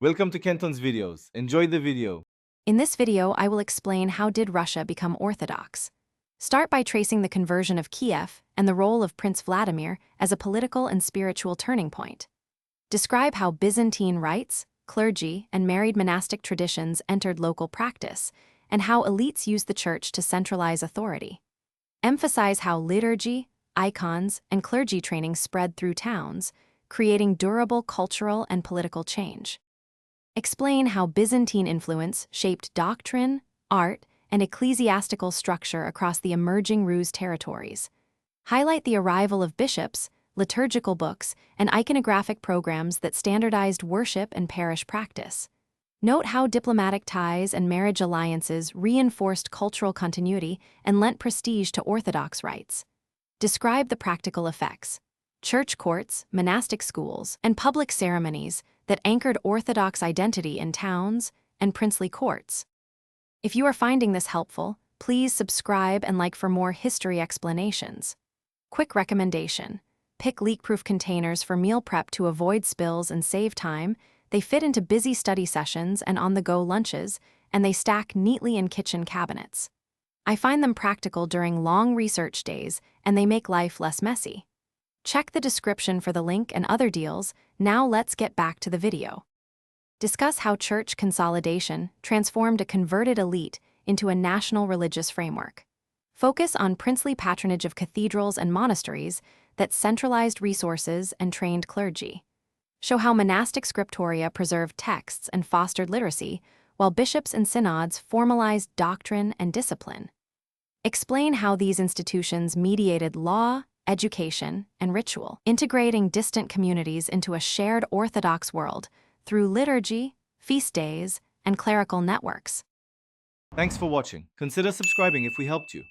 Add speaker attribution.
Speaker 1: Welcome to Kenton's videos. Enjoy the video.
Speaker 2: In this video, I will explain how did Russia become Orthodox. Start by tracing the conversion of Kiev and the role of Prince Vladimir as a political and spiritual turning point. Describe how Byzantine rites, clergy, and married monastic traditions entered local practice, and how elites used the church to centralize authority. Emphasize how liturgy, icons, and clergy training spread through towns, creating durable cultural and political change. Explain how Byzantine influence shaped doctrine, art, and ecclesiastical structure across the emerging Rus territories. Highlight the arrival of bishops, liturgical books, and iconographic programs that standardized worship and parish practice. Note how diplomatic ties and marriage alliances reinforced cultural continuity and lent prestige to Orthodox rites. Describe the practical effects. Church courts, monastic schools, and public ceremonies that anchored Orthodox identity in towns and princely courts. If you are finding this helpful, please subscribe and like for more history explanations. Quick recommendation: pick leak-proof containers for meal prep to avoid spills and save time. They fit into busy study sessions and on-the-go lunches, and they stack neatly in kitchen cabinets. I find them practical during long research days, and they make life less messy. Check the description for the link and other deals. Now let's get back to the video. Discuss how church consolidation transformed a converted elite into a national religious framework. Focus on princely patronage of cathedrals and monasteries that centralized resources and trained clergy. Show how monastic scriptoria preserved texts and fostered literacy, while bishops and synods formalized doctrine and discipline. Explain how these institutions mediated law, education, and ritual, integrating distant communities into a shared Orthodox world through liturgy, feast days, and clerical networks.
Speaker 1: Thanks for watching. Consider subscribing if we helped you.